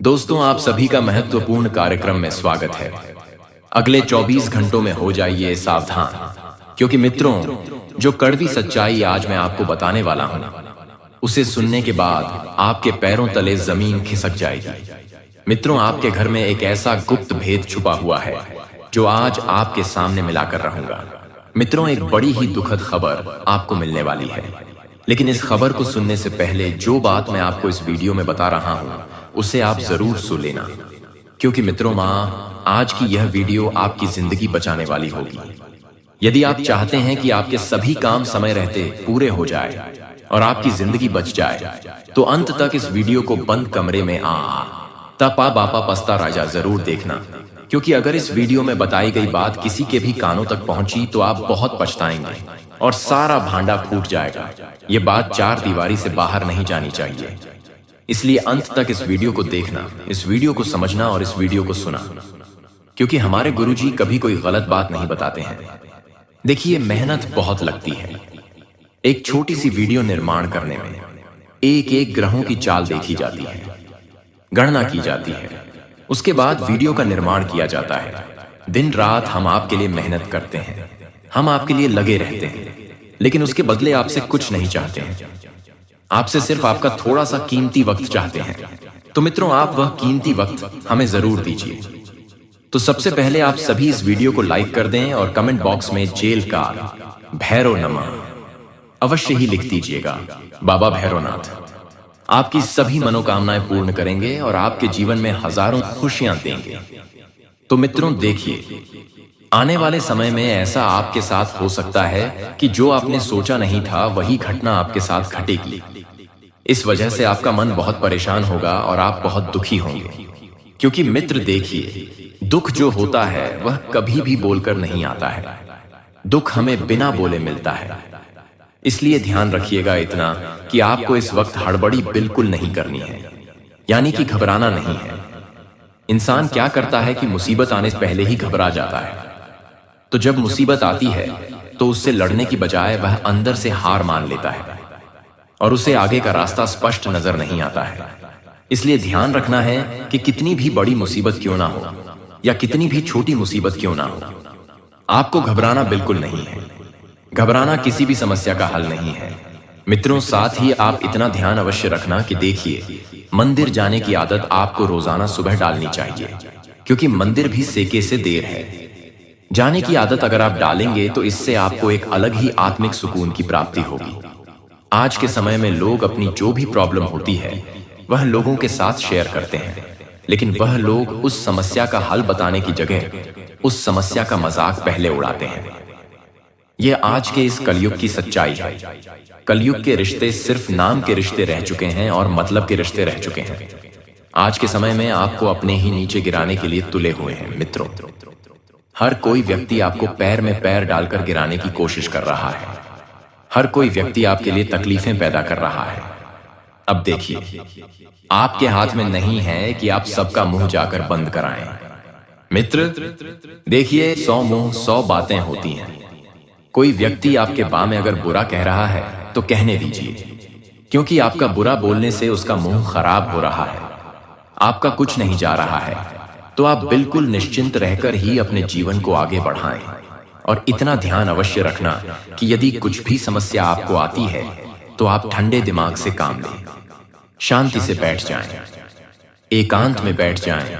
दोस्तों, आप सभी का महत्वपूर्ण कार्यक्रम में स्वागत है। अगले 24 घंटों में हो जाइए सावधान, क्योंकि मित्रों, जो कड़वी सच्चाई आज मैं आपको बताने वाला हूं, उसे सुनने के बाद आपके पैरों तले जमीन खिसक जाएगी। मित्रों, आपके घर में एक ऐसा गुप्त भेद छुपा हुआ है जो आज आपके सामने मिलाकर रहूंगा। मित्रों, एक बड़ी ही दुखद खबर आपको मिलने वाली है, लेकिन इस खबर को सुनने से पहले जो बात मैं आपको इस वीडियो में बता रहा हूं उसे आप जरूर सुन लेना, क्योंकि मित्रों, आज की यह वीडियो आपकी जिंदगी बचाने वाली होगी। यदि आप चाहते हैं कि आपके सभी काम समय रहते पूरे हो जाए और आपकी जिंदगी बच जाए, तो अंत तक इस वीडियो को बंद कमरे में तपा बापा पस्ता राजा जरूर देखना, क्योंकि अगर इस वीडियो में बताई गई बात किसी के भी कानों तक पहुंची तो आप बहुत पछताएंगे और सारा भांडा फूट जाएगा। ये बात चार दीवारी से बाहर नहीं जानी चाहिए, इसलिए अंत तक इस वीडियो को देखना, इस वीडियो को समझना और इस वीडियो को सुना, क्योंकि हमारे गुरुजी कभी कोई गलत बात नहीं बताते हैं। देखिए, मेहनत बहुत लगती है। एक छोटी सी वीडियो निर्माण करने में एक एक ग्रहों की चाल देखी जाती है, गणना की जाती है, उसके बाद वीडियो का निर्माण किया जाता है। दिन रात हम आपके लिए मेहनत करते हैं, हम आपके लिए लगे रहते हैं, लेकिन उसके बदले आपसे कुछ नहीं चाहते हैं। आपसे सिर्फ आपका थोड़ा सा कीमती वक्त चाहते हैं। तो मित्रों, आप वह कीमती वक्त हमें जरूर दीजिए। तो सबसे पहले आप सभी इस वीडियो को लाइक कर दें और कमेंट बॉक्स में जेल काल भैरव नमः अवश्य ही लिख दीजिएगा। बाबा भैरवनाथ आपकी सभी मनोकामनाएं पूर्ण करेंगे और आपके जीवन में हजारों खुशियां देंगे। तो मित्रों, देखिए, आने वाले समय में ऐसा आपके साथ हो सकता है कि जो आपने सोचा नहीं था वही घटना आपके साथ घटेगी। इस वजह से आपका मन बहुत परेशान होगा और आप बहुत दुखी होंगे, क्योंकि मित्र देखिए, दुख जो होता है वह कभी भी बोलकर नहीं आता है। दुख हमें बिना बोले मिलता है। इसलिए ध्यान रखिएगा इतना कि आपको इस वक्त हड़बड़ी बिल्कुल नहीं करनी है, यानी कि घबराना नहीं है। इंसान क्या करता है कि मुसीबत आने से पहले ही घबरा जाता है। तो जब मुसीबत आती है तो उससे लड़ने की बजाय वह अंदर से हार मान लेता है और उसे आगे का रास्ता स्पष्ट नजर नहीं आता है। इसलिए ध्यान रखना है कि कितनी भी बड़ी मुसीबत क्यों ना हो या कितनी भी छोटी मुसीबत क्यों ना हो, आपको घबराना बिल्कुल नहीं है। घबराना किसी भी समस्या का हल नहीं है। मित्रों, साथ ही आप इतना ध्यान अवश्य रखना कि देखिए, मंदिर जाने की आदत आपको रोजाना सुबह डालनी चाहिए, क्योंकि मंदिर भी सेके से देर है। जाने की आदत अगर आप डालेंगे तो इससे आपको एक अलग ही आत्मिक सुकून की प्राप्ति होगी। आज के समय में लोग अपनी जो भी प्रॉब्लम होती है वह लोगों के साथ शेयर करते हैं, लेकिन वह लोग उस समस्या का हल बताने की जगह उस समस्या का मजाक पहले उड़ाते हैं। यह आज के इस कलयुग की सच्चाई है। कलयुग के रिश्ते सिर्फ नाम के रिश्ते रह चुके हैं और मतलब के रिश्ते रह चुके हैं। आज के समय में आपको अपने ही नीचे गिराने के लिए तुले हुए हैं। मित्रों, हर कोई व्यक्ति आपको पैर में पैर डालकर गिराने की कोशिश कर रहा है। हर कोई व्यक्ति आपके लिए तकलीफें पैदा कर रहा है। अब देखिए, आपके हाथ में नहीं है कि आप सबका मुंह जाकर बंद कराएं। मित्र देखिए, 100 मुंह 100 बातें होती हैं। कोई व्यक्ति आपके बारे में अगर बुरा कह रहा है तो कहने दीजिए, क्योंकि आपका बुरा बोलने से उसका मुंह खराब हो रहा है, आपका कुछ नहीं जा रहा है। तो आप बिल्कुल निश्चिंत रहकर ही अपने जीवन को आगे बढ़ाएं और इतना ध्यान अवश्य रखना कि यदि कुछ भी समस्या आपको आती है तो आप ठंडे दिमाग से काम लें, शांति से बैठ जाएं, एकांत में बैठ जाएं,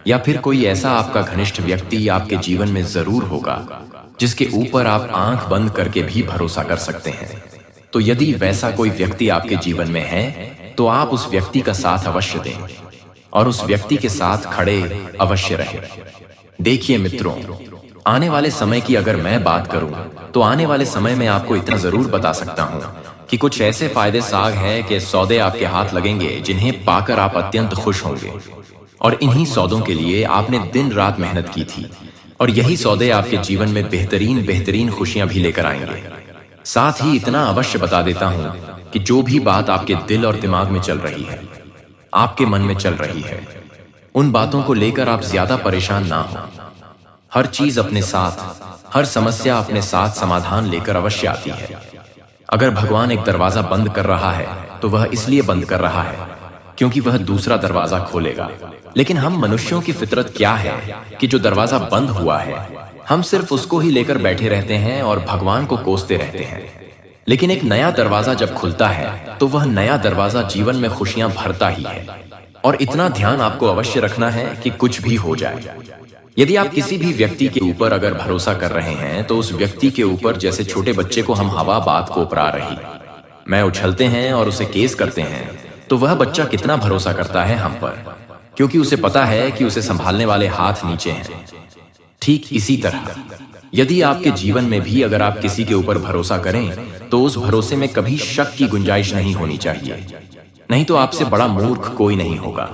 या फिर कोई ऐसा आपका घनिष्ठ व्यक्ति आपके जीवन में जरूर होगा जिसके ऊपर आप आंख बंद करके भी भरोसा कर सकते हैं। तो यदि वैसा कोई व्यक्ति आपके जीवन में है तो आप उस व्यक्ति का साथ अवश्य दें और उस व्यक्ति के साथ खड़े अवश्य रहे। देखिए मित्रों, आने वाले समय की अगर मैं बात करूं तो आने वाले समय में आपको इतना जरूर बता सकता हूं कि कुछ ऐसे फायदे साग हैं कि सौदे आपके हाथ लगेंगे जिन्हें पाकर आप अत्यंत खुश होंगे। और इन्हीं सौदों के लिए आपने दिन रात मेहनत की थी, और यही सौदे आपके जीवन में बेहतरीन बेहतरीन खुशियां भी लेकर आएंगे। साथ ही इतना अवश्य बता देता हूं कि जो भी बात आपके दिल और दिमाग में चल रही है, आपके मन में चल रही है, उन बातों को लेकर आप ज्यादा परेशान ना हो। हर चीज अपने साथ, हर समस्या अपने साथ समाधान लेकर अवश्य आती है। अगर भगवान एक दरवाजा बंद कर रहा है तो वह इसलिए बंद कर रहा है क्योंकि वह दूसरा दरवाजा खोलेगा। लेकिन हम मनुष्यों की फितरत क्या है कि जो दरवाजा बंद हुआ है हम सिर्फ उसको ही लेकर बैठे रहते हैं और भगवान को कोसते रहते हैं। लेकिन एक नया दरवाजा जब खुलता है तो वह नया दरवाजा जीवन में खुशियां भरता ही है। और इतना ध्यान आपको अवश्य रखना है कि कुछ भी हो जाए, यदि आप किसी भी व्यक्ति के ऊपर अगर भरोसा कर रहे हैं तो उस व्यक्ति के ऊपर जैसे छोटे बच्चे को हम हवा बात को उपरा रही मैं उछलते हैं और उसे केस करते हैं, तो वह बच्चा कितना भरोसा करता है हम पर, क्योंकि उसे पता है कि उसे संभालने वाले हाथ नीचे हैं। ठीक इसी तरह यदि आपके जीवन में भी अगर आप किसी के ऊपर भरोसा करें तो उस भरोसे में कभी शक की गुंजाइश नहीं होनी चाहिए, नहीं तो आपसे बड़ा मूर्ख कोई नहीं होगा।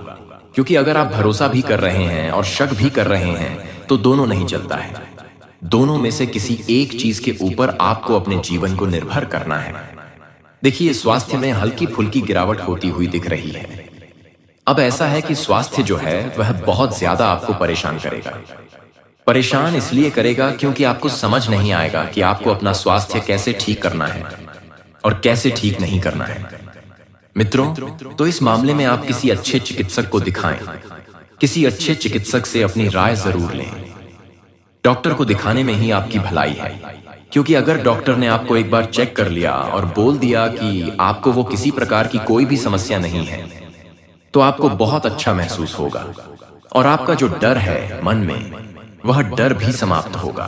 क्योंकि अगर आप भरोसा भी कर रहे हैं और शक भी कर रहे हैं तो दोनों नहीं चलता है। दोनों में से किसी एक चीज के ऊपर आपको अपने जीवन को निर्भर करना है। देखिए, स्वास्थ्य में हल्की फुल्की गिरावट होती हुई दिख रही है। अब ऐसा है कि स्वास्थ्य जो है वह बहुत ज्यादा आपको परेशान करेगा। परेशान इसलिए करेगा क्योंकि आपको समझ नहीं आएगा कि आपको अपना स्वास्थ्य कैसे ठीक करना है और कैसे ठीक नहीं करना है। मित्रों, तो इस मामले में आप किसी अच्छे चिकित्सक को दिखाएं। किसी अच्छे चिकित्सक से अपनी राय जरूर लें। डॉक्टर को दिखाने में ही आपकी भलाई है, क्योंकि अगर डॉक्टर ने आपको एक बार चेक कर लिया और बोल दिया कि आपको वो किसी प्रकार की कोई भी समस्या नहीं है तो आपको बहुत अच्छा महसूस होगा और आपका जो डर है मन में वह डर भी समाप्त होगा।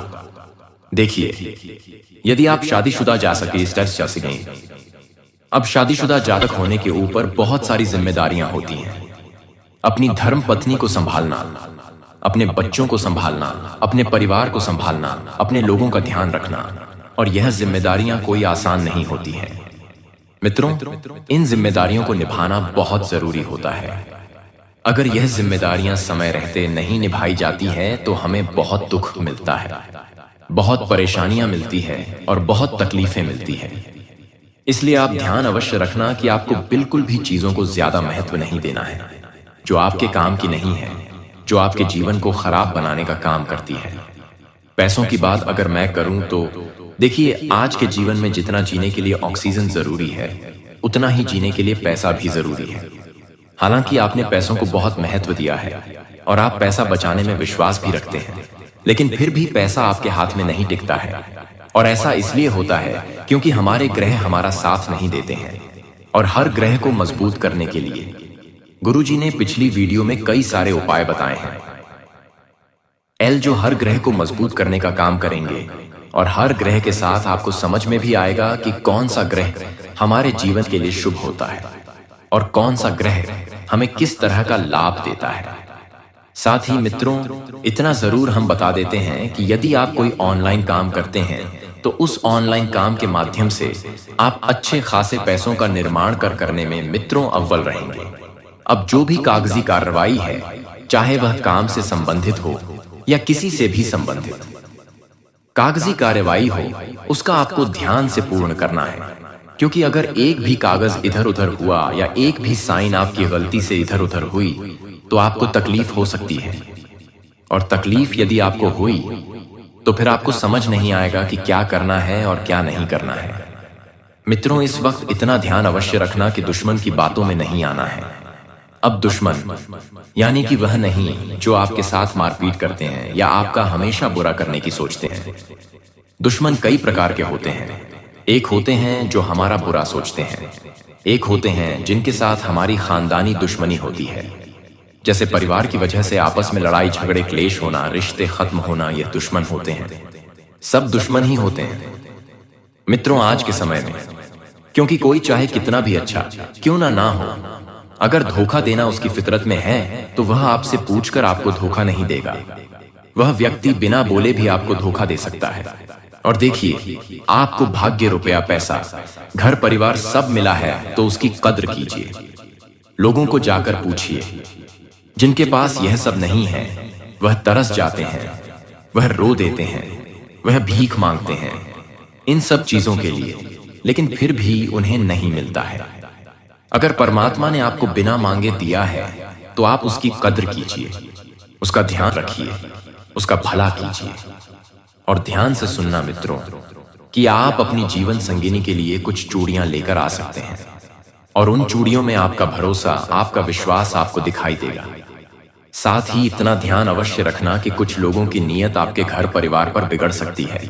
देखिए, यदि आप शादीशुदा जा सके अब शादीशुदा जातक होने के ऊपर बहुत सारी जिम्मेदारियां होती हैं। अपनी धर्म पत्नी को संभालना, अपने बच्चों को संभालना, अपने परिवार को संभालना, अपने लोगों का ध्यान रखना, और यह जिम्मेदारियां कोई आसान नहीं होती हैं। मित्रों, इन जिम्मेदारियों को निभाना बहुत जरूरी होता है। अगर यह जिम्मेदारियां समय रहते नहीं निभाई जाती है तो हमें बहुत दुख मिलता है, बहुत परेशानियां मिलती है और बहुत तकलीफें मिलती है। इसलिए आप ध्यान अवश्य रखना कि आपको बिल्कुल भी चीजों को ज्यादा महत्व नहीं देना है जो आपके काम की नहीं है, जो आपके जीवन को खराब बनाने का काम करती है। पैसों की बात अगर मैं करूं तो देखिए, आज के जीवन में जितना जीने के लिए ऑक्सीजन जरूरी है उतना ही जीने के लिए पैसा भी जरूरी है। हालांकि आपने पैसों को बहुत महत्व दिया है और आप पैसा बचाने में विश्वास भी रखते हैं, लेकिन फिर भी पैसा आपके हाथ में नहीं टिकता है। और ऐसा इसलिए होता है क्योंकि हमारे ग्रह हमारा साथ नहीं देते हैं। और हर ग्रह को मजबूत करने के लिए गुरुजी ने पिछली वीडियो में कई सारे उपाय बताए हैं। जो हर ग्रह को मजबूत करने का काम करेंगे और हर ग्रह के साथ आपको समझ में भी आएगा कि कौन सा ग्रह हमारे जीवन के लिए शुभ होता है और कौन सा ग्रह हमें किस तरह का लाभ देता है। साथ ही मित्रों, इतना जरूर हम बता देते हैं कि यदि आप कोई ऑनलाइन काम करते हैं तो उस ऑनलाइन काम के माध्यम से आप अच्छे खासे पैसों का निर्माण करने में मित्रों अव्वल रहेंगे। अब जो भी कागजी कार्रवाई है, चाहे वह काम से संबंधित हो या किसी से भी संबंधित कागजी कार्रवाई हो, उसका आपको ध्यान से पूर्ण करना है। क्योंकि अगर एक भी कागज इधर उधर हुआ या एक भी साइन आपकी गलती से इधर उधर हुई तो आपको तकलीफ हो सकती है। और तकलीफ यदि आपको हुई तो फिर आपको समझ नहीं आएगा कि क्या करना है और क्या नहीं करना है। मित्रों, इस वक्त इतना ध्यान अवश्य रखना कि दुश्मन की बातों में नहीं आना है। अब दुश्मन यानी कि वह नहीं जो आपके साथ मारपीट करते हैं या आपका हमेशा बुरा करने की सोचते हैं। दुश्मन कई प्रकार के होते हैं। एक होते हैं जो हमारा बुरा सोचते हैं, एक होते हैं जिनके साथ हमारी खानदानी दुश्मनी होती है, जैसे परिवार की वजह से आपस में लड़ाई झगड़े क्लेश होना, रिश्ते खत्म होना, ये दुश्मन होते हैं। सब दुश्मन ही होते हैं मित्रों आज के समय में, क्योंकि कोई चाहे कितना भी अच्छा क्यों ना हो, अगर धोखा देना उसकी फितरत में है तो वह आपसे पूछकर आपको धोखा नहीं देगा। वह व्यक्ति बिना बोले भी आपको धोखा दे सकता है। और देखिए, आपको भाग्य, रुपया, पैसा, घर परिवार सब मिला है तो उसकी कद्र कीजिए। लोगों को जाकर पूछिए। जिनके पास यह सब नहीं है वह तरस जाते हैं, वह रो देते हैं, वह भीख मांगते हैं इन सब चीजों के लिए, लेकिन फिर भी उन्हें नहीं मिलता है। अगर परमात्मा ने आपको बिना मांगे दिया है तो आप उसकी कद्र कीजिए, उसका ध्यान रखिए, उसका भला कीजिए। और ध्यान से सुनना मित्रों कि आप अपनी जीवन संगिनी के लिए कुछ चूड़ियां लेकर आ सकते हैं। और उन चूड़ियों में आपका भरोसा, आपका विश्वास आपको दिखाई देगा। साथ ही इतना ध्यान अवश्य रखना कि कुछ लोगों की नीयत आपके घर परिवार पर बिगड़ सकती है,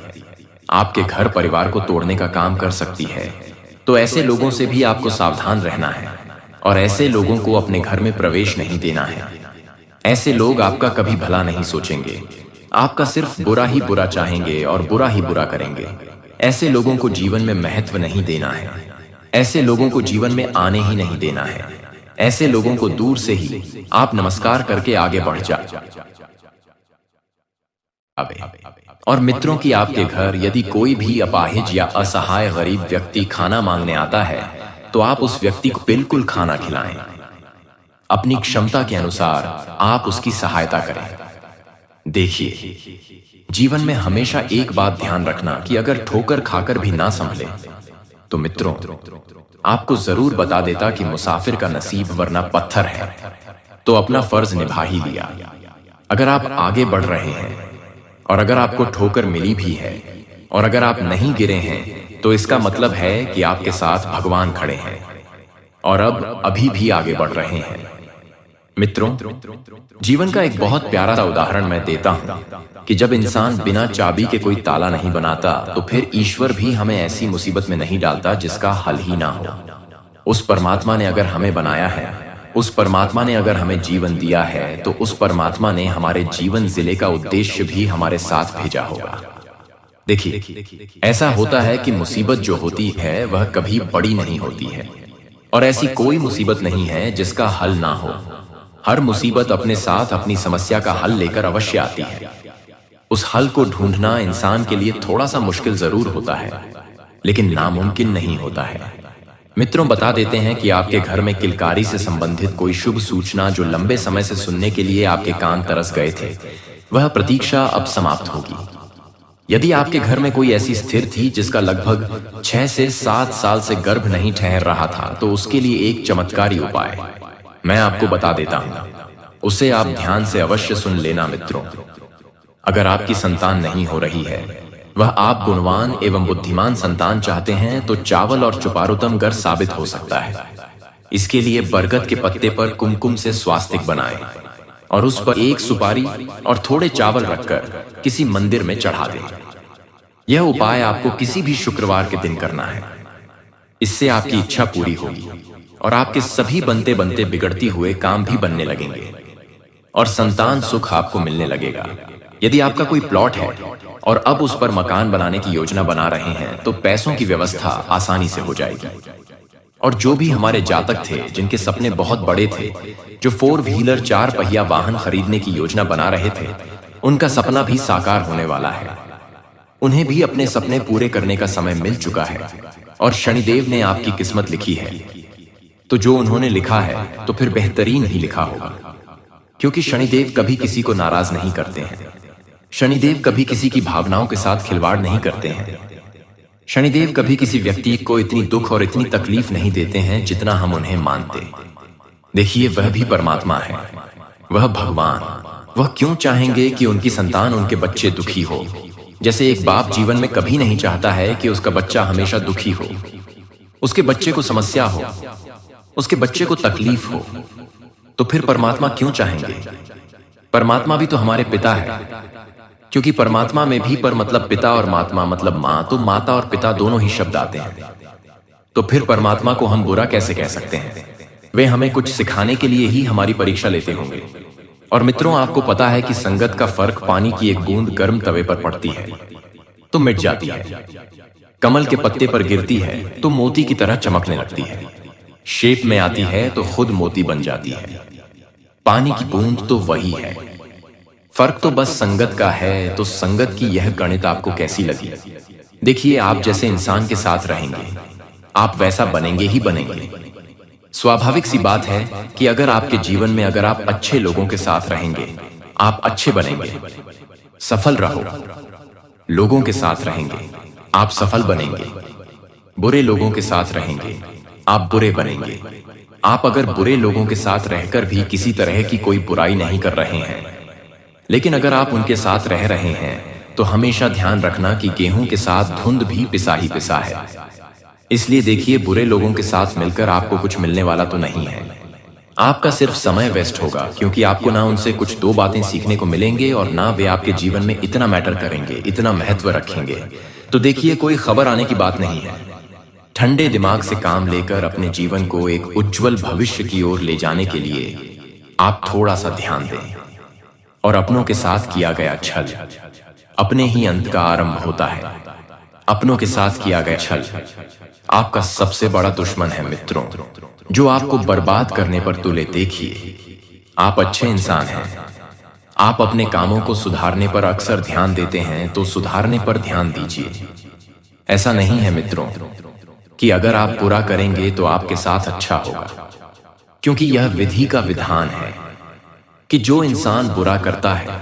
आपके घर परिवार को तोड़ने का काम कर सकती है। तो ऐसे लोगों से भी आपको सावधान रहना है और ऐसे लोगों को अपने घर में प्रवेश नहीं देना है। ऐसे लोग आपका कभी भला नहीं सोचेंगे, आपका सिर्फ बुरा ही बुरा चाहेंगे और बुरा ही बुरा करेंगे। ऐसे लोगों को जीवन में महत्व नहीं देना है, ऐसे लोगों को जीवन में आने ही नहीं देना है। ऐसे लोगों को दूर से ही आप नमस्कार करके आगे बढ़ जा। और मित्रों की आपके घर यदि कोई भी अपाहिज या असहाय गरीब व्यक्ति खाना मांगने आता है तो आप उस व्यक्ति को बिल्कुल खाना खिलाएं। अपनी क्षमता के अनुसार आप उसकी सहायता करें। देखिए, जीवन में हमेशा एक बात ध्यान रखना कि अगर ठोकर खाकर भी ना संभले तो मित्रों, आपको जरूर बता देता कि मुसाफिर का नसीब वरना पत्थर है। तो अपना फर्ज निभा ही लिया। अगर आप आगे बढ़ रहे हैं और अगर आपको ठोकर मिली भी है और अगर आप नहीं गिरे हैं तो इसका मतलब है कि आपके साथ भगवान खड़े हैं और अब अभी भी आगे बढ़ रहे हैं। मित्रों, जीवन का एक बहुत प्यारा सा उदाहरण मैं देता हूं कि जब इंसान बिना चाबी के कोई ताला नहीं बनाता तो फिर ईश्वर भी हमें ऐसी मुसीबत में नहीं डालता जिसका हल ही ना हो। उस परमात्मा ने अगर हमें बनाया है, उस परमात्मा ने अगर हमें जीवन दिया है तो उस परमात्मा ने हमारे जीवन जिले का उद्देश्य भी हमारे साथ भेजा होगा। देखिए, ऐसा होता है कि मुसीबत जो होती है वह कभी बड़ी नहीं होती है और ऐसी कोई मुसीबत नहीं है जिसका हल ना हो। हर मुसीबत अपने साथ अपनी समस्या का हल लेकर अवश्य आती है। उस हल को ढूंढना इंसान के लिए थोड़ा सा मुश्किल जरूर होता है, लेकिन नामुमकिन नहीं होता है। मित्रों, बता देते हैं कि आपके घर में किलकारी से संबंधित कोई शुभ सूचना जो लंबे समय से सुनने के लिए आपके कान तरस गए थे, वह प्रतीक्षा अब समाप्त होगी। यदि आपके घर में कोई ऐसी स्थिर थी जिसका लगभग 6 से 7 साल से गर्भ नहीं ठहर रहा था, तो उसके लिए एक चमत्कारी उपाय मैं आपको बता देता हूं। उसे आप ध्यान से अवश्य सुन लेना। मित्रों, अगर आपकी संतान नहीं हो रही है, वह आप गुणवान एवं बुद्धिमान संतान चाहते हैं, तो चावल और चुपारुतम गर साबित हो सकता है। इसके लिए बरगद के पत्ते पर कुमकुम से स्वास्तिक बनाएं और उस पर एक सुपारी और थोड़े चावल रखकर किसी मंदिर में चढ़ा दें। यह उपाय आपको किसी भी शुक्रवार के दिन करना है। इससे आपकी इच्छा पूरी होगी और आपके सभी बनते बनते बिगड़ती हुए काम भी बनने लगेंगे और संतान सुख आपको मिलने लगेगा। यदि आपका कोई प्लॉट है और अब उस पर मकान बनाने की योजना बना रहे हैं तो पैसों की व्यवस्था आसानी से हो जाएगी। और जो भी हमारे जातक थे जिनके सपने बहुत बड़े थे, जो 4 व्हीलर 4 पहिया वाहन खरीदने की योजना बना रहे थे, उनका सपना भी साकार होने वाला है। उन्हें भी अपने सपने पूरे करने का समय मिल चुका है और शनिदेव ने आपकी किस्मत लिखी है। तो जो उन्होंने लिखा है तो फिर बेहतरीन ही लिखा होगा, क्योंकि शनिदेव कभी किसी को नाराज नहीं करते हैं। शनिदेव कभी किसी की भावनाओं के साथ खिलवाड़ नहीं करते हैं। शनिदेव कभी किसी व्यक्ति को इतनी दुख और इतनी तकलीफ नहीं देते हैं जितना हम उन्हें मानते। देखिए, वह भी परमात्मा है, वह भगवान। वह क्यों चाहेंगे कि उनकी संतान, उनके बच्चे दुखी हो? जैसे एक बाप जीवन में कभी नहीं चाहता है कि उसका बच्चा हमेशा दुखी हो, उसके बच्चे को समस्या हो, उसके बच्चे को तकलीफ हो। तो फिर परमात्मा क्यों चाहेंगे? परमात्मा भी तो हमारे पिता है, क्योंकि परमात्मा में भी पर मतलब पिता और मात्मा मतलब माँ, तो माता और पिता दोनों ही शब्द आते हैं। तो फिर परमात्मा को हम बुरा कैसे कह सकते हैं? वे हमें कुछ सिखाने के लिए ही हमारी परीक्षा लेते होंगे। और मित्रों, आपको पता है कि संगत का फर्क पानी की एक बूंद गर्म तवे पर पड़ती है तो मिट जाती है, कमल के पत्ते पर गिरती है तो मोती की तरह चमकने लगती है, शेप में आती है तो खुद मोती बन जाती है। पानी की बूंद तो वही है। फर्क तो बस संगत का है। तो संगत की यह गणित आपको कैसी लगी? देखिए, आप जैसे इंसान के साथ रहेंगे, आप वैसा बनेंगे ही बनेंगे। स्वाभाविक सी बात है कि अगर आपके जीवन में अगर आप अच्छे लोगों के साथ रहेंगे, आप अच्छे बनेंगे, सफल रहो। लोगों के साथ रहेंगे, आप सफल बनेंगे। बुरे लोगों के साथ रहेंगे, आप बुरे बनेंगे। आप अगर बुरे लोगों के साथ रहकर भी किसी तरह की कोई बुराई नहीं कर रहे हैं, लेकिन अगर आप उनके साथ रह रहे हैं, तो हमेशा ध्यान रखना कि गेहूं के साथ धुंध भी पिसा ही पिसा है। इसलिए देखिए, बुरे लोगों के साथ मिलकर आपको कुछ मिलने वाला तो नहीं है। आपका सिर्फ समय वेस्ट होगा, क्योंकि आपको ना उनसे कुछ दो बातें सीखने को मिलेंगे और ना वे आपके जीवन में इतना मैटर करेंगे, इतना महत्व रखेंगे। तो देखिए, कोई खबर आने की बात नहीं है। ठंडे दिमाग से काम लेकर अपने जीवन को एक उज्जवल भविष्य की ओर ले जाने के लिए आप थोड़ा सा ध्यान दें। और अपनों के साथ किया गया छल अपने ही अंत का आरंभ होता है। अपनों के साथ किया गया छल आपका सबसे बड़ा दुश्मन है मित्रों, जो आपको बर्बाद करने पर तुले। देखिए, आप अच्छे इंसान हैं। आप अपने कामों को सुधारने पर अक्सर ध्यान देते हैं, तो सुधारने पर ध्यान दीजिए। ऐसा नहीं है मित्रों कि अगर आप बुरा करेंगे तो आपके साथ अच्छा होगा, क्योंकि यह विधि का विधान है कि जो इंसान बुरा करता है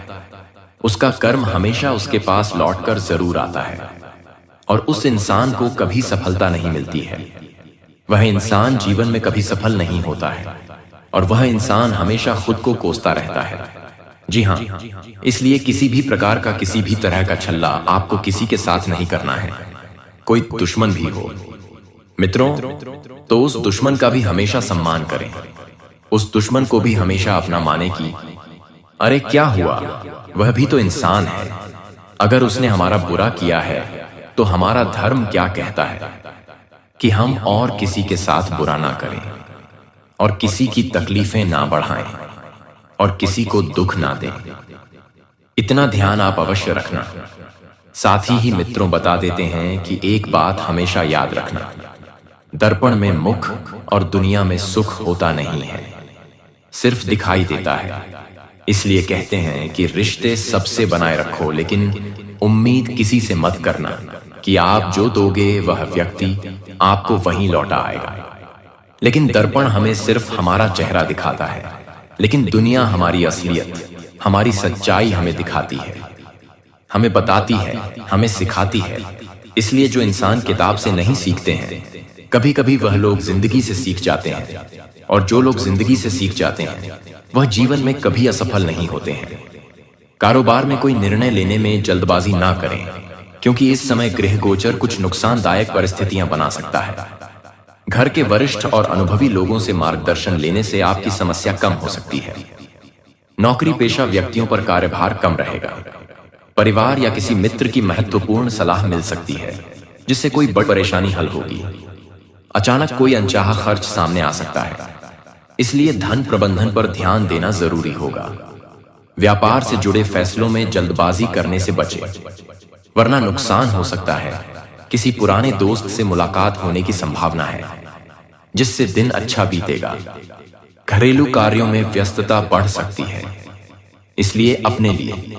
उसका कर्म हमेशा उसके पास लौटकर जरूर आता है, और उस इंसान को कभी सफलता नहीं मिलती है। वह इंसान जीवन में कभी सफल नहीं होता है, और वह इंसान हमेशा खुद को कोसता रहता है। जी हाँ, इसलिए किसी भी प्रकार का, किसी भी तरह का छल्ला आपको किसी के साथ नहीं करना है, कोई दुश्मन भी हो मित्रों। तो उस दुश्मन का भी हमेशा सम्मान करें, उस दुश्मन को भी हमेशा अपना माने कि अरे क्या हुआ, वह भी तो इंसान है। अगर उसने हमारा बुरा किया है तो हमारा धर्म क्या कहता है कि हम और किसी के साथ बुरा ना करें, और किसी की तकलीफें ना बढ़ाएं, और किसी को दुख ना दें। इतना ध्यान आप अवश्य रखना। साथ ही मित्रों बता देते हैं कि एक बात हमेशा याद रखना, दर्पण में मुख और दुनिया में सुख होता नहीं है, सिर्फ दिखाई देता है। इसलिए कहते हैं कि रिश्ते सबसे बनाए रखो, लेकिन उम्मीद किसी से मत करना कि आप जो दोगे वह व्यक्ति आपको वहीं लौटा आएगा। लेकिन दर्पण हमें सिर्फ हमारा चेहरा दिखाता है, लेकिन दुनिया हमारी असलियत, हमारी सच्चाई हमें दिखाती है, हमें बताती है, हमें सिखाती है। इसलिए जो इंसान किताब से नहीं सीखते हैं, कभी कभी वह लोग जिंदगी से सीख जाते हैं, और जो लोग जिंदगी से सीख जाते हैं वह जीवन में कभी असफल नहीं होते हैं। कारोबार में कोई निर्णय लेने में जल्दबाजी ना करें, क्योंकि इस समय गृह गोचर कुछ नुकसानदायक परिस्थितियां बना सकता है। घर के वरिष्ठ और अनुभवी लोगों से मार्गदर्शन लेने से आपकी समस्या कम हो सकती है। नौकरी पेशा व्यक्तियों पर कार्यभार कम रहेगा। परिवार या किसी मित्र की महत्वपूर्ण सलाह मिल सकती है, जिससे कोई बड़ी परेशानी हल होगी। अचानक कोई अनचाहा खर्च सामने आ सकता है, इसलिए धन प्रबंधन पर ध्यान देना जरूरी होगा। व्यापार से जुड़े फैसलों में जल्दबाजी करने से बचें, वरना नुकसान हो सकता है। किसी पुराने दोस्त से मुलाकात होने की संभावना है, जिससे दिन अच्छा बीतेगा। घरेलू कार्यों में व्यस्तता बढ़ सकती है, इसलिए अपने लिए